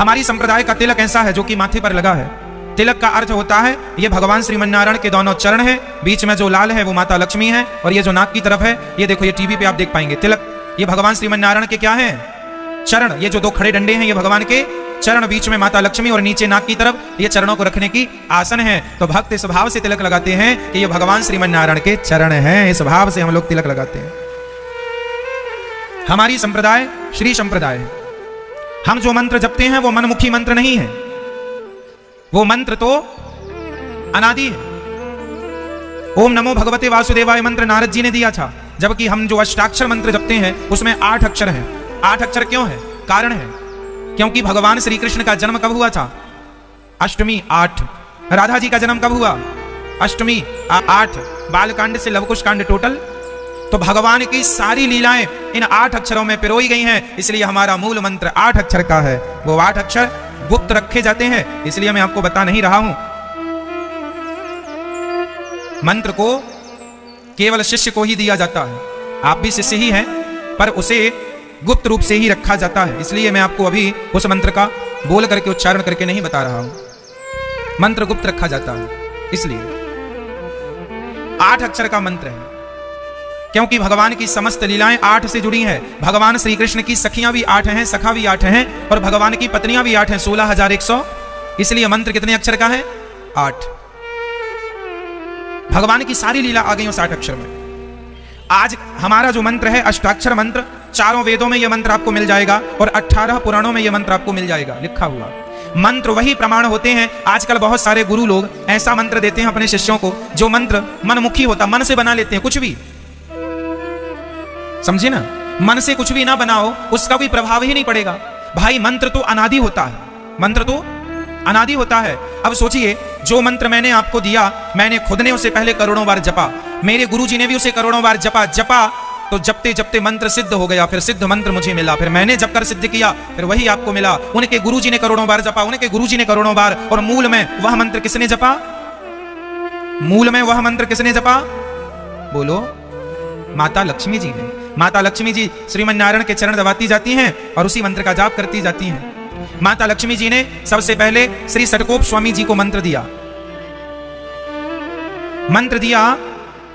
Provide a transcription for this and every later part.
हमारी संप्रदाय का तिलक ऐसा है जो कि माथे पर लगा है। तिलक का अर्थ होता है ये भगवान श्रीमन्नारायण के दोनों चरण है, बीच में जो लाल है वो माता लक्ष्मी है, और ये जो नाक की तरफ है ये देखो, ये टीवी पे आप देख पाएंगे तिलक, ये भगवान श्रीमन्नारायण के क्या है? चरण। ये जो दो खड़े डंडे हैं ये भगवान के चरण, बीच में माता लक्ष्मी और नीचे नाक की तरफ ये चरणों को रखने की आसन है। तो भक्त इस भाव से तिलक लगाते हैं कि ये भगवान श्रीमन्नारायण के चरण हैं, इस भाव से हम लोग तिलक लगाते हैं। हमारी संप्रदाय श्री संप्रदाय है। हम जो मंत्र जपते हैं वो मनमुखी मंत्र नहीं है, वो मंत्र तो अनादि है। ओम नमो भगवते वासुदेवाय मंत्र नारद जी ने दिया था, जबकि हम जो अष्टाक्षर मंत्र जपते हैं उसमें 8 अक्षर हैं। 8 अक्षर क्यों है? कारण है, क्योंकि भगवान श्री कृष्ण का जन्म कब हुआ था? अष्टमी 8। राधा जी का जन्म कब हुआ? अष्टमी 8। बालकांड से लवकुश कांड टोटल। तो भगवान की सारी लीलाएं इन 8 अक्षरों में पिरोई गई हैं, इसलिए हमारा मूल मंत्र 8 अक्षर का है। वो 8 अक्षर गुप्त रखे जाते हैं, इसलिए मैं आपको बता नहीं रहा हूं। मंत्र को केवल शिष्य को ही दिया जाता है, आप भी शिष्य ही हैं, पर उसे गुप्त रूप से ही रखा जाता है, इसलिए मैं आपको अभी उस मंत्र का बोल करके उच्चारण करके नहीं बता रहा हूं। मंत्र गुप्त रखा जाता है, इसलिए 8 अक्षर का मंत्र है, क्योंकि भगवान की समस्त लीलाएं 8 से जुड़ी हैं। भगवान श्री कृष्ण की सखियां भी 8 हैं, सखा भी 8 हैं, और भगवान की पत्नियां भी 8 हैं, 16,100। इसलिए मंत्र कितने अक्षर का है? 8। भगवान की सारी लीला आ गई उस 8 अक्षर में। आज हमारा जो मंत्र है अष्टाक्षर मंत्र, 4 वेदों में यह मंत्र आपको मिल जाएगा और 18 पुराणों में यह मंत्र आपको मिल जाएगा लिखा हुआ। मंत्र वही प्रमाण होते हैं। आजकल बहुत सारे गुरु लोग ऐसा मंत्र देते हैं अपने शिष्यों को जो मंत्र मनमुखी होता, मन से बना लेते हैं कुछ भी, समझे ना? मन से कुछ भी ना बनाओ, उसका कोई प्रभाव ही नहीं पड़ेगा। भाई मंत्र तो अनादि होता है, मंत्र तो अनादि होता है। अब सोचिए, जो मंत्र मैंने आपको दिया, मैंने खुद ने उसे पहले करोड़ों बार जपा, मेरे गुरुजी ने भी उसे करोड़ों बार जपा, तो जपते जपते मंत्र सिद्ध हो गया, फिर सिद्ध मंत्र मुझे मिला, फिर मैंने जप कर सिद्ध किया, फिर वही आपको मिला। उनके गुरुजी ने करोड़ों बार जपा, उनके गुरुजी ने करोड़ों बार, और मूल में वह मंत्र किसने जपा? मूल में वह मंत्र किसने जपा? बोलो, माता लक्ष्मी जी ने। माता लक्ष्मी जी श्रीमन्नारायण के चरण दबाती जाती हैं और उसी मंत्र का जाप करती जाती हैं। माता लक्ष्मी जी ने सबसे पहले श्री षटकोप स्वामी जी को मंत्र दिया,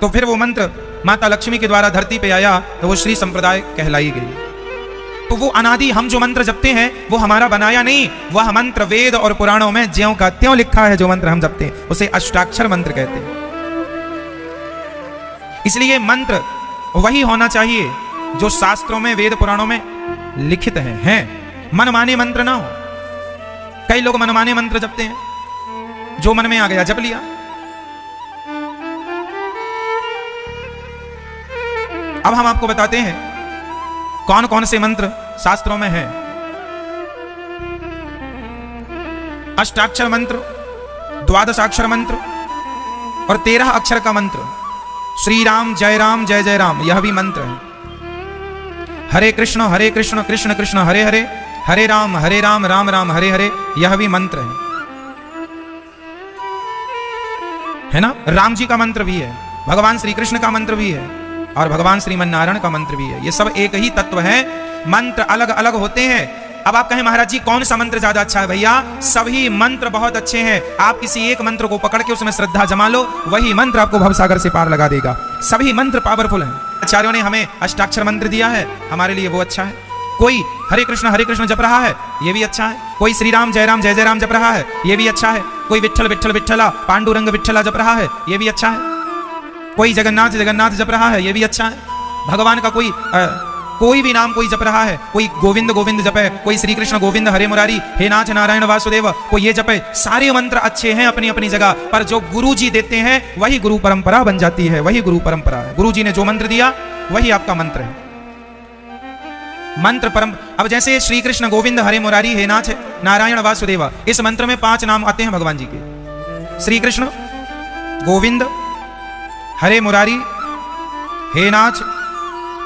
तो फिर वो मंत्र माता लक्ष्मी के द्वारा धरती पे आया, तो वो श्री संप्रदाय कहलाई गई। तो वो अनादि हम जो मंत्र जपते हैं वो हमारा बनाया नहीं, वह मंत्र वेद और पुराणों में ज्यों का त्यों लिखा है। जो मंत्र हम जपते हैं उसे अष्टाक्षर मंत्र कहते हैं। इसलिए मंत्र वही होना चाहिए जो शास्त्रों में, वेद पुराणों में लिखित हैं। मनमाने मंत्र ना हो। कई लोग मनमाने मंत्र जपते हैं, जो मन में आ गया जप लिया। अब हम आपको बताते हैं कौन कौन से मंत्र शास्त्रों में हैं। अष्टाक्षर मंत्र, 12 मंत्र और 13 अक्षर का मंत्र। श्री राम जय जय राम, यह भी मंत्र है। हरे कृष्ण कृष्ण कृष्ण हरे हरे, हरे राम राम राम हरे हरे, यह भी मंत्र है ना? राम जी का मंत्र भी है, भगवान श्री कृष्ण का मंत्र भी है, और भगवान श्रीमन्नारायण का मंत्र भी है। ये सब एक ही तत्व है, मंत्र अलग अलग होते हैं। अब आप कहें महाराज जी कौन सा मंत्र ज्यादा अच्छा है? भैया सभी मंत्र बहुत अच्छे हैं। आप किसी एक मंत्र को पकड़ के उसमें श्रद्धा जमा लो, वही मंत्र आपको भवसागर से पार लगा देगा। सभी मंत्र पावरफुल हैं। आचार्यों ने हमें अष्टाक्षर मंत्र दिया है, हमारे लिए वो अच्छा है। कोई हरे कृष्ण जप रहा है, ये भी अच्छा है। कोई श्री राम जय राम जप रहा है, ये भी अच्छा है। कोई विठ्ठल विठ्ठल विठ्ठला, पांडुरंग विठ्ठला जप रहा है, ये भी अच्छा है। कोई जगन्नाथ जप रहा है, ये भी अच्छा है। भगवान का कोई भी नाम कोई जप रहा है, कोई गोविंद गोविंद जपे, कोई श्री कृष्ण गोविंद हरे मुरारी, हे नाथ नारायण वासुदेव, कोई ये जपे। सारे मंत्र अच्छे हैं अपनी अपनी जगह, पर जो गुरु जी देते हैं वही गुरु परंपरा बन जाती है, वही गुरु परंपरा है। गुरु जी ने जो मंत्र दिया वही आपका मंत्र है। मंत्र परम। अब जैसे श्री कृष्ण गोविंद हरे मुरारी, हे नाथ नारायण वासुदेव, इस मंत्र में 5 नाम आते हैं भगवान जी के। श्री कृष्ण गोविंद हरे मुरारी, हे नाथ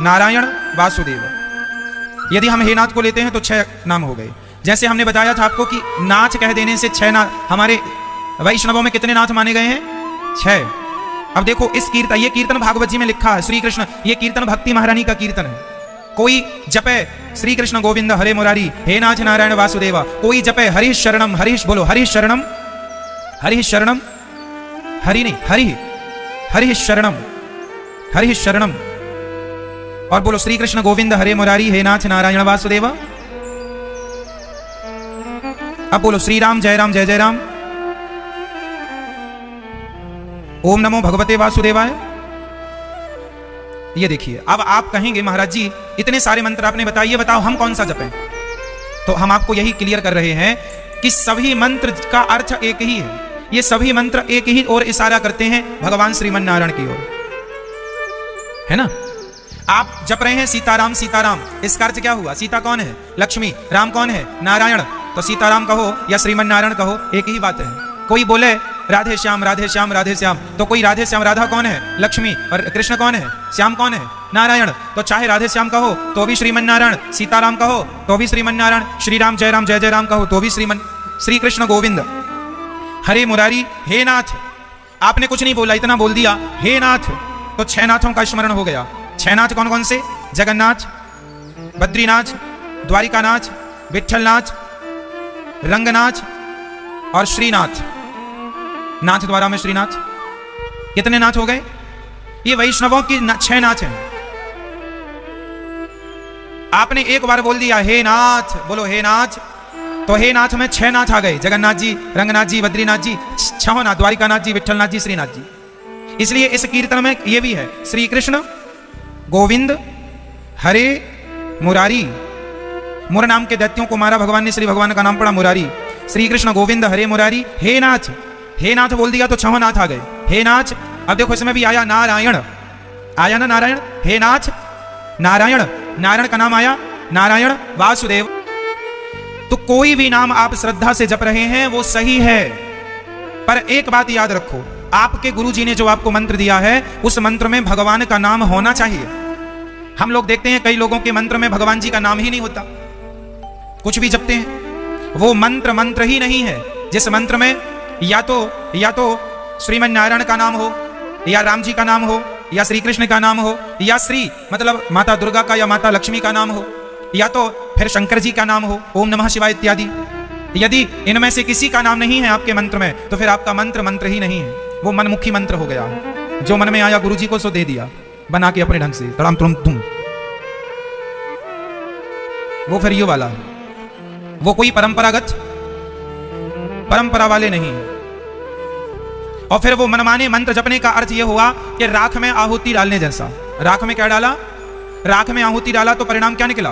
नारायण वासुदेव। यदि हम हे नाथ को लेते हैं तो 6 नाम हो गए। जैसे हमने बताया था आपको कि नाथ कह देने से 6 नाथ, हमारे वैष्णवों में कितने नाथ माने गए हैं? 6। अब देखो इस कीर्तन, ये कीर्तन भागवत जी में लिखा है। श्री कृष्ण, ये कीर्तन भक्ति महारानी का कीर्तन है। कोई जपे श्री कृष्ण गोविंद हरे मुरारी हे नाथ नारायण वासुदेवा, कोई जपे हरीश शरणम, हरीश बोलो हरीश शरणम, हरीश शरणम, हरि नहीं हरि, हरीश शरणम, हरीश शरणम, और बोलो श्री कृष्ण गोविंद हरे मुरारी हे नाथ नारायण वासुदेवा। अब बोलो श्री राम जय राम जय जय राम, ओम नमो भगवते वासुदेवाय। ये देखिए, अब आप कहेंगे महाराज जी इतने सारे मंत्र आपने बताइए, बताओ हम कौन सा जपें? तो हम आपको यही क्लियर कर रहे हैं कि सभी मंत्र का अर्थ एक ही है। ये सभी मंत्र एक ही ओर इशारा करते हैं, भगवान श्रीमन नारायण की ओर, है ना। आप जप रहे हैं सीताराम सीताराम, इसका अर्थ क्या हुआ? सीता कौन है? लक्ष्मी। राम कौन है? नारायण। तो सीताराम कहो या श्रीमन नारायण कहो, एक ही बात है। कोई बोले राधे श्याम राधे श्याम राधे श्याम, तो कोई राधे श्याम, राधा कौन है? लक्ष्मी। और कृष्ण कौन है? श्याम कौन है? नारायण। तो चाहे राधे श्याम कहो तो भी श्रीमन नारायण, सीताराम कहो तो भी श्रीमन नारायण, श्री राम जय राम कहो तो भी श्री कृष्ण गोविंद हरे मुरारी हे नाथ। आपने कुछ नहीं बोला, इतना बोल दिया हे नाथ, तो 6 नाथों का स्मरण हो गया। 6 नाथ कौन कौन से? जगन्नाथ, बद्रीनाथ, द्वारिकानाथ, विठलनाथ, रंगनाथ और श्रीनाथ। नाथ द्वारा में श्रीनाथ। कितने नाथ हो गए? ये वैष्णवों की 6 नाथ हैं। आपने एक बार बोल दिया हे नाथ, बोलो हे नाथ, तो हे नाथ में 6 नाथ आ गए, जगन्नाथ जी, रंगनाथ जी, बद्रीनाथ जी, 6 नाथ, द्वारिकानाथ जी, विठलनाथ जी, श्रीनाथ जी। इसलिए इस कीर्तन में ये भी है श्री कृष्ण गोविंद हरे मुरारी। मुर नाम के दैत्यों को मारा भगवान ने, श्री भगवान का नाम पड़ा मुरारी। श्री कृष्ण गोविंद हरे मुरारी हे नाथ। हे नाथ बोल दिया तो 6 नाथ आ गए, हे नाथ। अब देखो इसमें भी आया नारायण, आया ना नारायण, हे नाथ नारायण, नारायण का नाम आया नारायण वासुदेव। तो कोई भी नाम आप श्रद्धा से जप रहे हैं वो सही है, पर एक बात याद रखो, आपके गुरुजी ने जो आपको मंत्र दिया है उस मंत्र में भगवान का नाम होना चाहिए। हम लोग देखते हैं कई लोगों के मंत्र में भगवान जी का नाम ही नहीं होता, कुछ भी जपते हैं, वो मंत्र ही नहीं है। जिस मंत्र में या तो श्रीमन नारायण का नाम हो, या राम जी का नाम हो, या श्री कृष्ण का नाम हो, या श्री मतलब माता दुर्गा का या माता लक्ष्मी का नाम हो, या तो फिर शंकर जी का नाम हो, ओम नमः शिवाय इत्यादि। यदि इनमें से किसी का नाम नहीं है आपके मंत्र में तो फिर आपका मंत्र ही नहीं है, वो मनमुखी मंत्र हो गया। जो मन में आया गुरुजी को सो दे दिया बना के अपने ढंग से, तड़ाम तुम तुम, वो फिर ये वाला, वो कोई परंपरा वाले नहीं। और फिर वो मनमाने मंत्र जपने का अर्थ ये हुआ कि राख में आहुति डालने जैसा। राख में क्या डाला? राख में आहुति डाला तो परिणाम क्या निकला?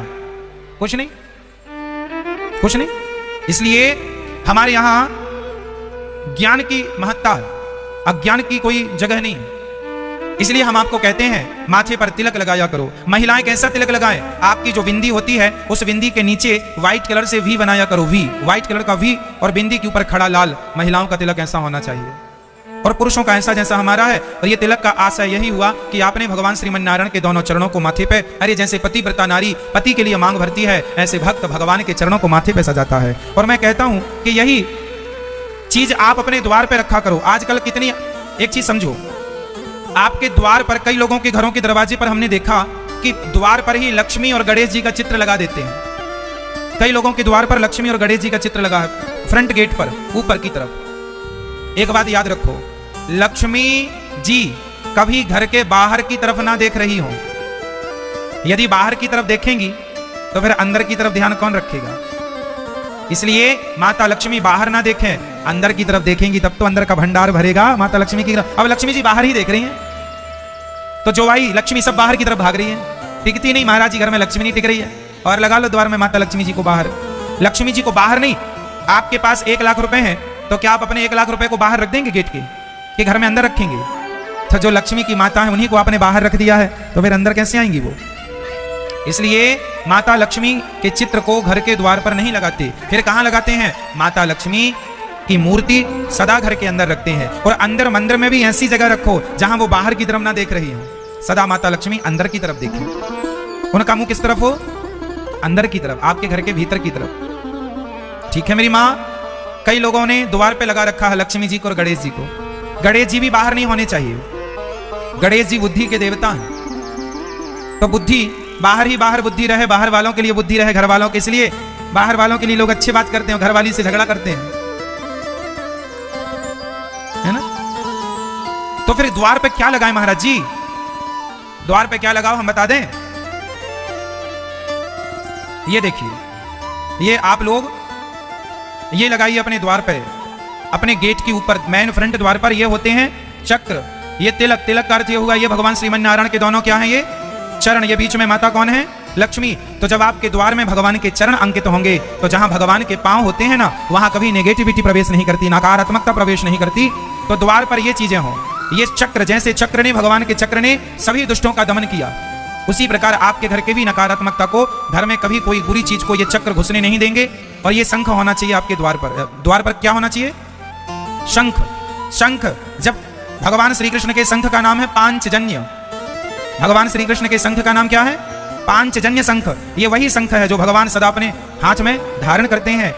कुछ नहीं, कुछ नहीं। इसलिए हमारे यहां ज्ञान की महत्ता है, अज्ञान की कोई जगह नहीं है। इसलिए हम आपको कहते हैं माथे पर तिलक लगाया करो। महिलाएं कैसा तिलक लगाएं? आपकी जो बिंदी होती है उस बिंदी के नीचे व्हाइट कलर से वी बनाया करो, वी, व्हाइट कलर का वी, और बिंदी के ऊपर खड़ा लाल। महिलाओं का तिलक ऐसा होना चाहिए और पुरुषों का ऐसा जैसा हमारा है। और ये तिलक का आशय यही हुआ कि आपने भगवान श्रीमन नारायण के दोनों चरणों को माथे पे, अरे जैसे पतिव्रता नारी पति के लिए मांग भरती है, ऐसे भक्त भगवान के चरणों को माथे पे सजाता है। और मैं कहता हूं कि यही चीज आप अपने द्वार पे रखा करो। आजकल कितनी, एक चीज समझो, आपके द्वार पर, कई लोगों के घरों के दरवाजे पर हमने देखा कि द्वार पर ही लक्ष्मी और गणेश जी का चित्र लगा देते हैं। कई लोगों के द्वार पर लक्ष्मी और गणेश जी का चित्र लगा है फ्रंट गेट पर ऊपर की तरफ। एक बात याद रखो, लक्ष्मी जी कभी घर के बाहर की तरफ ना देख रही हो। यदि बाहर की तरफ देखेंगी तो फिर अंदर की तरफ ध्यान कौन रखेगा? इसलिए माता लक्ष्मी बाहर ना देखें, अंदर की तरफ देखेंगी तब तो अंदर का भंडार भरेगा माता लक्ष्मी की तरफ। अब लक्ष्मी जी बाहर ही देख रही हैं तो जो आई लक्ष्मी सब बाहर की तरफ भाग रही है, टिकती नहीं। महाराज जी घर में लक्ष्मी नहीं टिक रही है, और लगा लो द्वार में माता लक्ष्मी जी को बाहर। लक्ष्मी जी को बाहर नहीं, आपके पास 1 लाख रुपए हैं तो क्या आप अपने 1 लाख रुपए को बाहर रख देंगे गेट के, कि घर में अंदर रखेंगे? तो जो लक्ष्मी की माता है उन्हीं को आपने बाहर रख दिया है तो फिर अंदर कैसे आएंगी वो? इसलिए माता लक्ष्मी के चित्र को घर के द्वार पर नहीं लगाते। फिर कहां लगाते हैं? माता लक्ष्मी की मूर्ति सदा घर के अंदर रखते हैं। और अंदर मंदिर में भी ऐसी जगह रखो जहां वो बाहर की तरफ ना देख रही हो, सदा माता लक्ष्मी अंदर की तरफ देखें। उनका मुंह किस तरफ हो? अंदर की तरफ, आपके घर के भीतर की तरफ। ठीक है मेरी माँ? कई लोगों ने द्वार पे लगा रखा है लक्ष्मी जी को और गणेश जी को। गणेश जी भी बाहर नहीं होने चाहिए। गणेश जी बुद्धि के देवता हैं, तो बुद्धि बाहर ही बाहर बुद्धि रहे, बाहर वालों के लिए बुद्धि रहे, घर वालों के, इसलिए बाहर वालों के लिए लोग अच्छी बात करते हैं, घर वाली से झगड़ा करते हैं, है ना। तो फिर द्वार पे क्या लगाए महाराज जी? द्वार पे क्या लगाओ हम बता दें? ये देखिए, ये आप लोग ये लगाइए अपने द्वार पे, अपने गेट के ऊपर, मेन फ्रंट द्वार पर ये होते हैं चक्र, ये तिलक, तिलक का अर्थ ये हुआ, ये भगवान श्रीमन नारायण के दोनों क्या है? ये चरण, ये बीच में माता कौन है? लक्ष्मी। तो जब आपके द्वार में भगवान के चरण अंकित होंगे, तो जहां भगवान के पांव होते हैं ना, वहां कभी नेगेटिविटी प्रवेश नहीं करती, नकारात्मकता प्रवेश नहीं करती। तो द्वार पर ये चीजें हों। ये चक्र, जैसे चक्र ने, भगवान के चक्र ने सभी दुष्टों का दमन किया, उसी प्रकार आपके घर के भी नकारात्मकता को, घर में कभी कोई बुरी चीज को ये चक्र घुसने नहीं देंगे। और ये शंख होना चाहिए आपके द्वार पर। द्वार पर क्या होना चाहिए? शंख। शंख, जब भगवान श्री कृष्ण के शंख का नाम है पांचजन्य। भगवान श्री कृष्ण के शंख का नाम क्या है? पांचजन्य शंख। ये वही शंख है जो भगवान सदा अपने हाथ में धारण करते हैं।